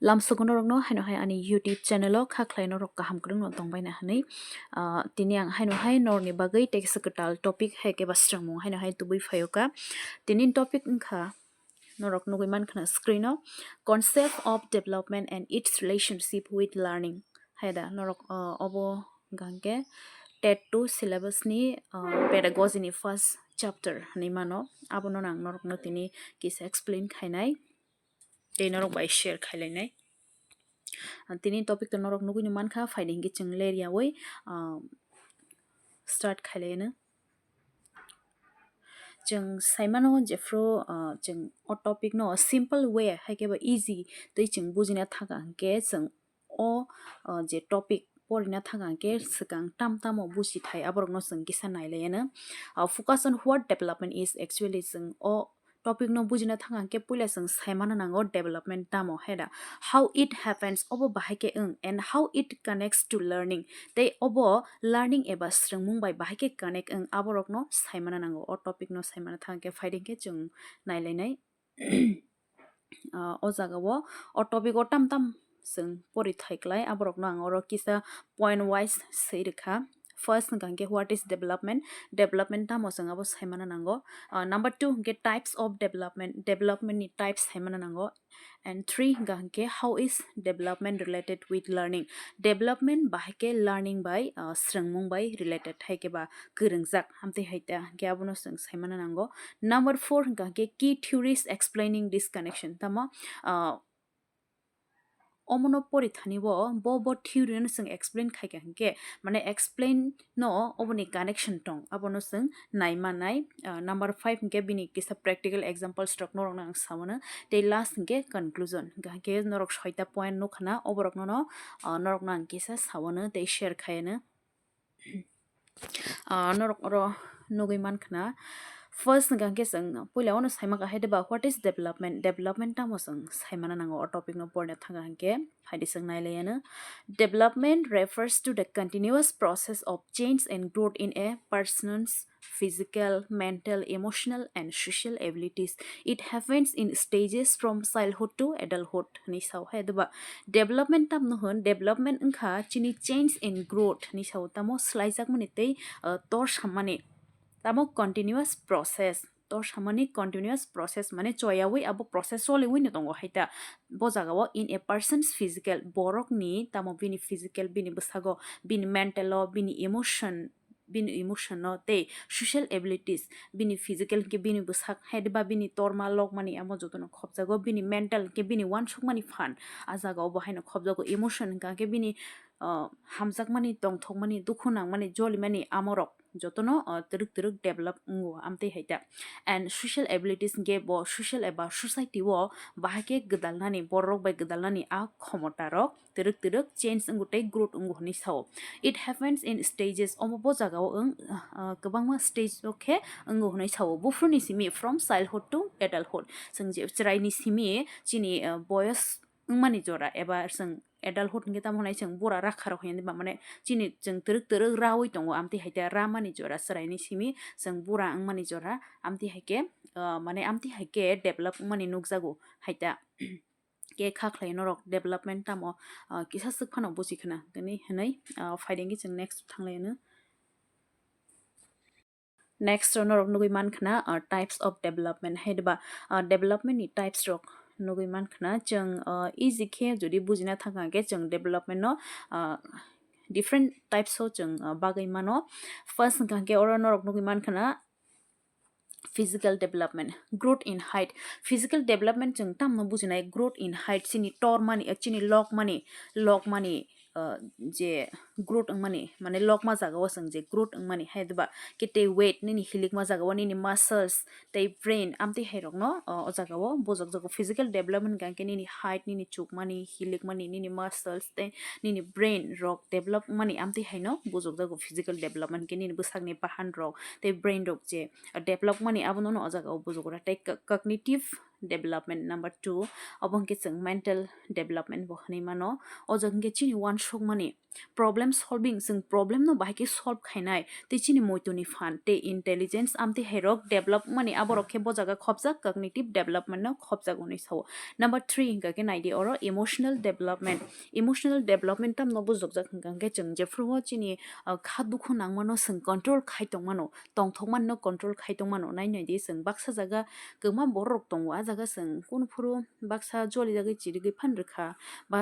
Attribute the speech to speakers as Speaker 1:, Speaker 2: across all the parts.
Speaker 1: lamsukono rokno haino hai ani YouTube channel o khaklaino rok kaham krung no tongbaina hanai tini ang haino hai norni bagai TET CTET topic hai ke bastrangmu haino hai tubui phayoka tinin topic ngkha norok nugui mankhana screen o concept of development and its relationship with learning haida norok obo gangke TET 2 syllabus ni pedagogy ni first chapter ni mano abono nang norok no tini kisa explain khainai tei norok bai share khailainai tini topic to norok nugui mankha finding gi chung leria woi start khailaina जों साइमानो जेफ्रो जों ओ topic नो simple way हाइकेबा easy तै जों बुजिना थागा के जों ओ जे टपिक पढ़िना थागा के सिगां ताम तामो बुजि थाय आबरक नो जों किसा नायलायनो focus on what development is actually जों ओ टपिक नो बुजिना थागा के पहिले जों साइमानो नांगो डेवलपमेंट तामो हेदा हाउ इट हैपेंस ओबो बाहायके and how it connects to learning तै ओबो लर्निंग एबा स्रोंमुं बाय बाहायके कनेक्ट आबरक नो साइमानो नांगो ओ टपिक नो साइमानो थागा के फाइडिं के जों नायलायनाय ओ जागावो ओ टपिक ओ ताम ताम जों परि थाइक्लाय आबरक नो आं अरो किसा पॉइंट वाइज सैरखा First ngangke what is development tamo sangabo saimana nango number 2 get types of development ni types saimana nango and 3 ngangke how is development related with learning development bahake learning by srangmung by related haike ba geringjak hamte haita ke abono sing saimana nango number 4 ngangke key theories explaining this connection tamo omono pori thani bo theory no sing explain khaika hangke mane explain no oboni connection tong abono sing naima nai number 5 hangke bini kisa practical example stock norok nang samana te last hangke conclusion hangke norok 6ta point no khana oborok no norok nang kisa sawana te share khayana norok ro nugui mankhana First ngangke sang pula ono saima ka hede ba what is development tamo sang saima na nango topic no porne thanga hangke haidi sang nailayana development refers to the continuous process of change and growth in a person's physical mental emotional and social abilities it happens in stages from childhood to adulthood ni saw hede ba development tam no hon development ngkha chini change and growth ni saw tamo slaijak mani tei tor samani tamo continuous process tor samani continuous process mane choyawi abo process soli wini tongo haita bojagawo in a person's physical borok ni tamo bini physical bini busago bini mental bini emotion no te social abilities bini physical ke bini busak hedba bini torma log mani amo jotono khobjago bini mental ke bini one shok mani fan ajago bahaino khobjago emotion ka ke bini hamjak mani tongthok mani dukhunang mani joli mani amorok jotono teruk develop ngo amte haita and social abilities ge bo social eba society wo bahake gdalnani borok bai gdalnani a khomotarok teruk change ngutei growth ngo ni sao it happens in stages omo bo jagao kabangma stage okhe ngo hnai sao bufruni simi from childhood to adulthood singje chirai ni simi chini boyos mani jora eba sing adulthood nge tam honai sing bora rakharo hoyani ba mane chini jeng teruk rawi tongo amti haita ramani jora sarai ni simi sing bora mani jora amti haike mane amti haike develop mani nukjago haita ke khaklai norok development tamo kisa sukphano busikhana tani hanai finding gi jeng next thanglaino Next norok nugui mankhana types of development hedba development ni types rok nugui mankhana jeng easy khe jodi bujina thanga ge jeng development no different types ho jeng bagai mano first ngake oro norok nugui mankhana physical development growth in height physical development jeng tam no bujinai growth in height chini tor mani chini log mani je growth mani mane log ma jaga wasang je growth mani haidba kite weight nini hilik ma jaga nini muscles tei brain amti hairok no o jaga o bojok jago physical development ganke nini height nini chuk mani hilik mani nini muscles tei nini brain rok develop mani amti haino bojok jago physical development ke nini busak ni bahan rok tei brain rok je develop mani abono no jaga o bojok ra tei cognitive development number 2 obong ke chung mental development bo khani mano o jang ke chini one shok mani problem solving sung problem no bahai ke solve khainai te chini moitoni fan te intelligence amti herok develop mani aborok ke bojaga khopjak cognitive development no khopjak uni so number 3 hinga ke naidi oro emotional development tam no bujokjak hinga ke chung je fruo chini kha dukhu nangmano sung control khai tongmano tongthokman no control khai tongmano nai nai di sung baksa jaga kema borok tongwa jaga sung kun phuru baksa joli jaga chirigi phan rekha ba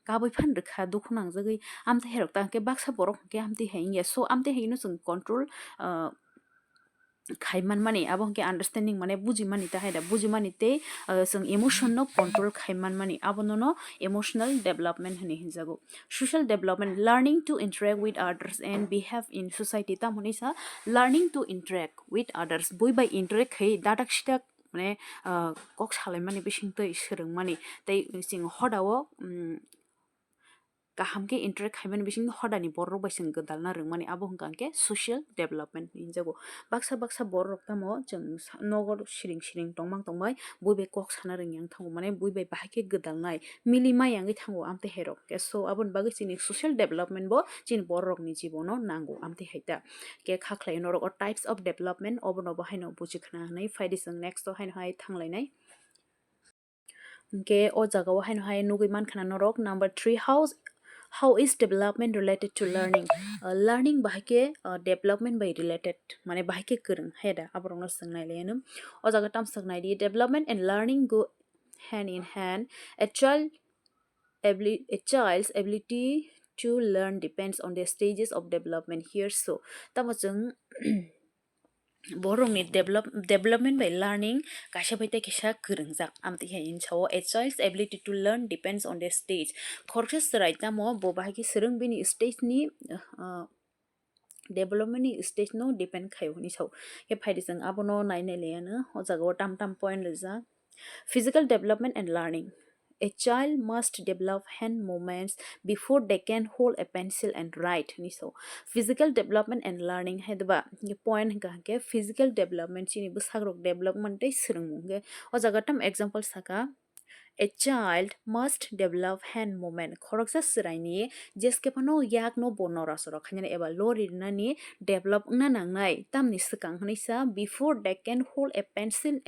Speaker 1: kabui phan rekha dukhu nangjagui amte herok ta ke baksa borok ke amte heiya so amte heino sung control khaiman mani abong ke understanding mane buji mani ta haida buji mani te sung emotion no control khaiman mani abono no emotional development hani hinjago social development learning to interact with others and behave in society ta monisa learning to interact with others boi by interact khai dadak sitak mane kok salai mani bising tei sereng mani tei sing hodao kaham ke interact khaiman bising hodani borok bai sing gadalna rengmani abo hangke social development hinjago baksa borok tamo jeng nogor siring tongmang tongbai buibai kok sana rengyang thango mane buibai bahake gadalnai milimai yangi thango amte herok ke so abon bagi chini social development bo chin borok ni jibono nango amte haita ke khaklai norok types of development obono bahaino bujikhna nai faidi sing next to haino hai thanglai nai ke o jaga wa haino hai nugui mankhana norok number 3 how is development related to learning learning bahake development by related mane bahake kereng heda abrong no sangnai lenum o jaga tam sangnai di development and learning go hand in hand a child's ability to learn depends on the stages of development here so tamo jeng borong ni development by learning kaisa baita kisa kerengjak amti hain sao a child's ability to learn depends on the stage khorsa serai tamo bo bahagi sereng bini stage ni development ni stage no depend khayo ni sao ke phaidi jang abono nai nai leana o jaga tam point leja physical development and learning. A child must develop hand movements before they can hold a pencil and write. So, physical development and learning. Hedba point ke physical development chini busagrok development dai sirung o jagatam example saka. A child must develop hand movement. Khoroksa siraini jeske pano yak no bonora soro khanyane eba lori nani develop na nangnai tamni sikang hanisa before they can hold a pencil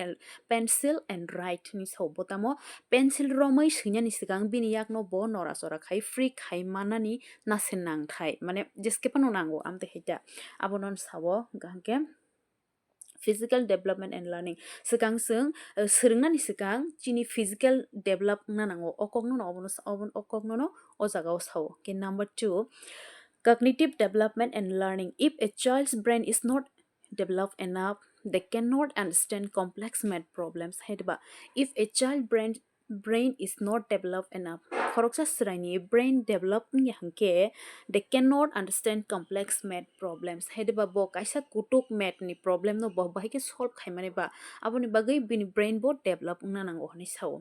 Speaker 1: and write ni so botamo pencil romai sinyani sikang bini yak no bonora soro khai free khai manani nasen nang khai mane jeske pano nango amte hita abonon sawo gangke physical development and learning sekang seng serengna ni sekang chini physical develop na nango okokno no okokno no o jaga sao ke number 2 cognitive development and learning if a child's brain is not developed enough they cannot understand complex math problems hedba if a child brain is not developed enough khoroksa sraini brain develop ni hangke they cannot understand complex math problems hedba bo kaisa kutuk math ni problem no bo bahike solve khaimane ba aboni bagai bini brain bo develop na nango hani sao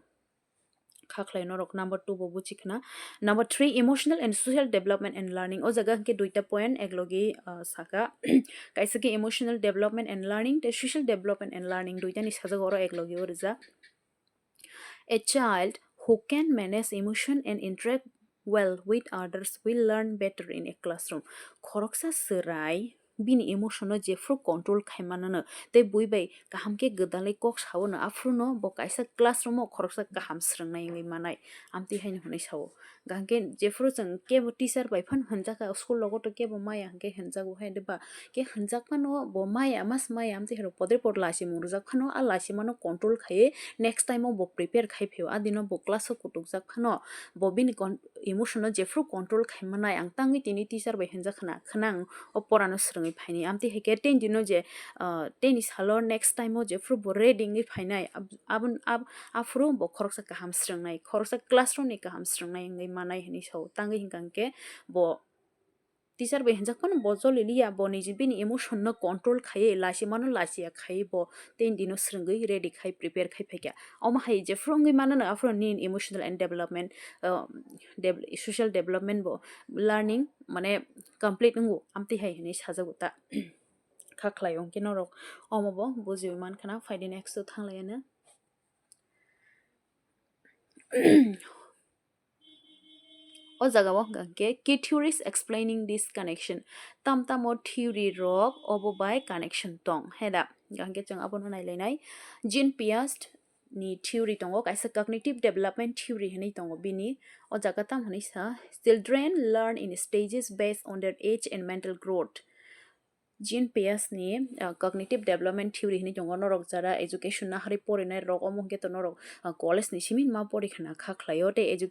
Speaker 1: khaklai norok number 2 bo buchikhna number 3 emotional and social development and learning o jaga ke duita point eklogi saka kaisa ke emotional development and learning the social development and learning duita ni sajago oro eklogi orja a child who can manage emotion and interact well with others will learn better in a classroom khoroksa serai bini emotion no jefru control khaimanano te buibai kaham ke gadalai kok sawono afruno bo kaisa classroom o khoroksa kaham srangnai ngai manai amti hain honai sawo gangke jefru jang ke bo teacher bai phan hanjaka school logo to ke bo maya hangke hanjago hai deba ke hanjak pano bo maya mas maya amti hero poder por lasi murjak phano a lasi mano control khaye next time o bo prepare khai pheo adino bo class o kutukjak phano bo bini emotion no jefru control khaimanai ang tangi tini teacher bai hanjakhana khanang o porano srungi phaini amti heke ten dino je teni salo next time o jefru bo reading ni phainai abun afru bo khoroksa kaham srungnai khoroksa classroom ni kaham srungnai ngai manai hani so tangi hingkangke bo teacher bai hanjak pano bo joli liya bo ni bini emotion no control khaye lasi mano lasi khaye bo ten dino srungi ready khai prepare khai phekya oma hai jefru ngai manana afro ni emotional and development social development bo learning mane complete ngo amti hai ni sajaguta khaklai ong kinorok omo bo buji man khana faidi next to thanglayana O jagao gangke key theories explaining this connection. Tamtamo theory rok obo by connection tong. Heda gangke chang abono nailainai. Jean Piaget ni theory tongo kaisa cognitive development theory hani tongo bini o jaga tam hani sa children learn in stages based on their age and mental growth. Jean Piaget ni cognitive development theory ni jongo norok jara education na hari pori nai rok omo ke to norok college ni simin ma pori khana kha khlayo te je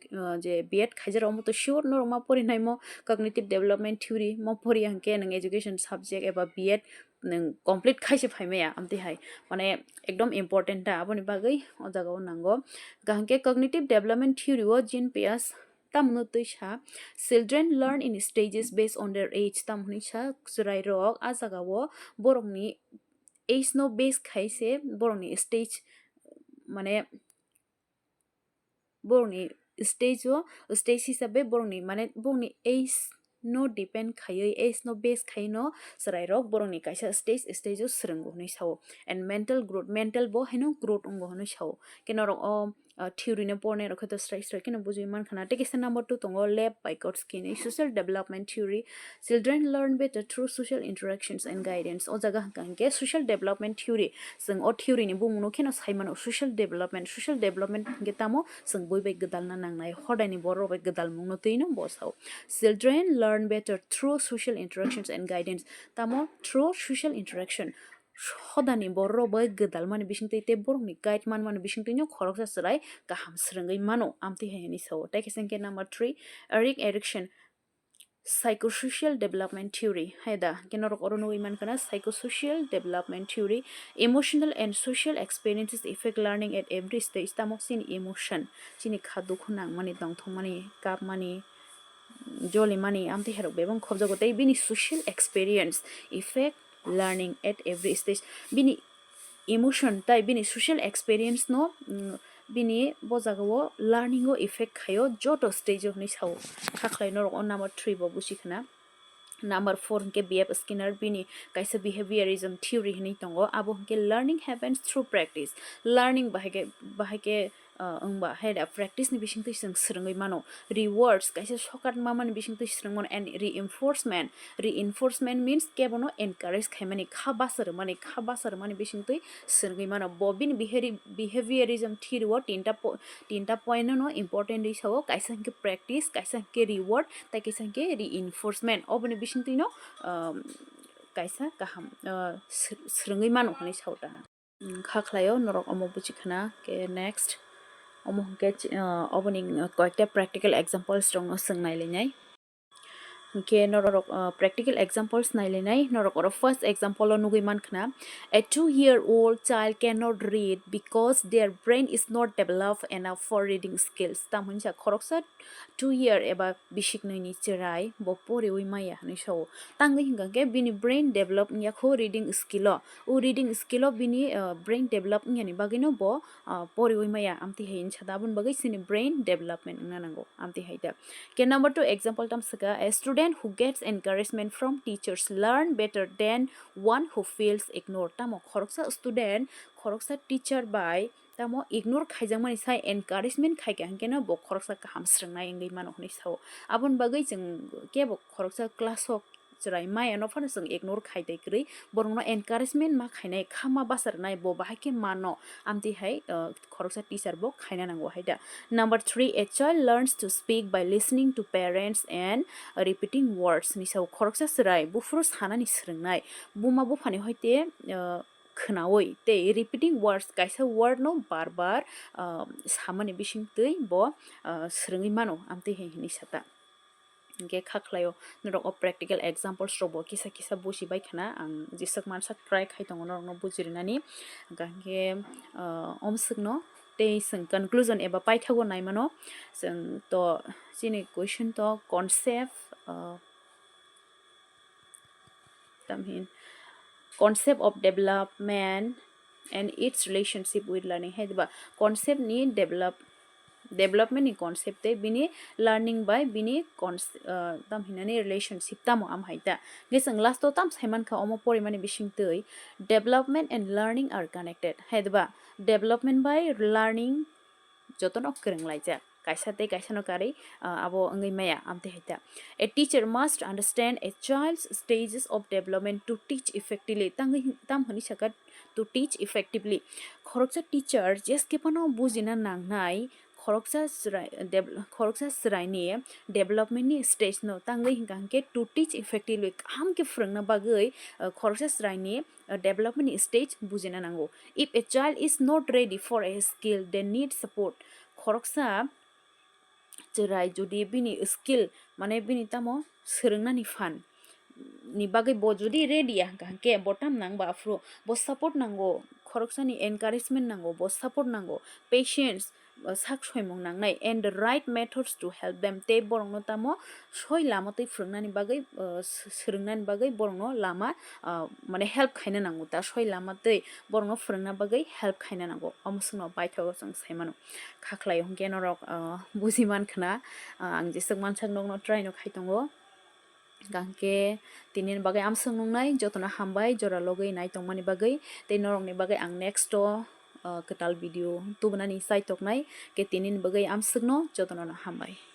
Speaker 1: B.Ed khaijar omo to sure norok ma pori nai mo cognitive development theory mo pori angke nang education subject eba B.Ed nang complete khaise phaimaya amti hai mane ekdom important ta aboni bagai o jaga o nango gangke cognitive development theory o Jean Piaget tamno tuisha children learn in stages based on their age tamhni sha surai rok ajaga wo borokni age no base khaise borokni stage mane borokni stage o stage hisabe borokni mane borokni age no depend khayoi age no base khai no sarai rok borokni kaisa stage o srungo ni sao and mental bo heno growth ongo no sao kenorok o theory ne porne rok to strike keno bujui man khana take number 2 tongo lab Vygotsky ni social development theory children learn better through social interactions and guidance o jaga hangke social development theory sing o theory ni bumuno keno saimano social development getamo sing boi bai gedal na nangnai hodai ni boro bai gedal mungno tuino bosau children learn better through social interactions and guidance tamo through social interaction hodani borro bai gedal mani bisingtei te borni guide man bisingtei no khorok sa sarai kaham srungai mano amti hayani so take number 3 Eric Erikson psychosocial development theory haida kenorok orono iman kana psychosocial development theory emotional and social experiences affect learning at every stage tamo sin emotion chini khadu khunang mani dongthong mani kap mani joli mani amti herok bebong khobjago tei bini social experience affect learning at every stage bini emotion tai bini social experience no bini bojagao learning o effect khayo joto stage of ni sao khaklai no on number 3 bo busikhna number 4 ke BF Skinner bini kaisa behaviorism theory hini tongo abo ke learning happens through practice learning bahake angba heda practice ni bisingtui sing srungai mano rewards kaisa sokat mama ni bisingtui srungmon and reinforcement means kebono encourage khaimani khabasar mani bisingtui srungai mano bobin behaviorism theory wo tinta point no important isao kaisa ke practice kaisa ke reward tai kaisa ke reinforcement oboni bisingtui no kaisa kaham srungai mano hani sauta khaklayo norok omo buchikhana ke next omo ke opening koekta practical examples rong sungnai lenai ke norok practical examples nailenai norok oro first example nugui mankhna a 2-year-old child cannot read because their brain is not developed enough for reading skills tamhunsa khoroksa 2 year eba bisiknai ni chirai bo pore oi maya ni so tangai hinga ke bini brain develop nya kho reading skill o reading skill bini brain develop nya ni bagino bo pore oi maya amti hein chadabun bagai sini brain development nanango amti haida ke number 2 example tam saka a student who gets encouragement from teachers learn better than one who feels ignored tamo khoroksa student khoroksa teacher by tamo ignore khaijang mani sai encouragement khaiga hangena bo khoroksa kaham srungnai ngai mano hni sao abon bagai jeng ke bo khoroksa class ok chrai mai ano phana sung ignore khaidai kri borongno encouragement ma khainai khama basar nai bo bahake mano amti hai khoroksa teacher bo khaina nango haida number 3 a child learns to speak by listening to parents and repeating words ni sau khoroksa srai bufro sanani srungnai buma bo phani hoite khnaoi te repeating words kaisa word no bar bar samani bisingtui bo srungi mano amti he ni sata ge khaklayo norok o practical examples robo kisa busi bai khana ang jisak mansa try khai tong no bujirinani gange omsukno te sing conclusion eba paithago naimano sing to chini question to concept tamhin concept of development and its relationship with learning haiba concept ni development ni concept te bini learning by bini tam hinani relationship tamo am haita gesang last to tam saiman kha omo porimani bisingtei development and learning are connected haiba development by learning jotono kerenglaijak kaisa tei kaisa no kari abo ngai maya amte hita. A teacher must understand a child's stages of development to teach effectively. Tam hani sakat to teach effectively. Khoroksa teacher jeske pano bujina nangnai khoroksa srai ni development ni stage no tangai hingke to teach effectively kam ke frangna bagai khoroksa srai ni development ni stage bujina nango. If a child is not ready for a skill, they need support. Khoroksa jerai jodi bini skill mane bini tamo serengna ni fan ni bagai bo jodi ready ya ke botam nang ba afro bo support nango khoroksa ni encouragement nango bo support nango patience sak soimong nangnai and the right methods to help them te borong no tamo soi lama tei frungna ni bagai serengna ni bagai borong no lama mane help khaina nango ta soi lama tei borong no frungna bagai help khaina nango amsungno baithago sang saimano khaklai hongke no rok bujiman khna ang jesek mansak no try no khaitongo gangke tinin bagai amsung nungnai jotona hambai jora logai nai tongmani bagai tei norong ni bagai ang next to ketal video tubnani sai toknai ke tinin bagai amsung no jotona hambai.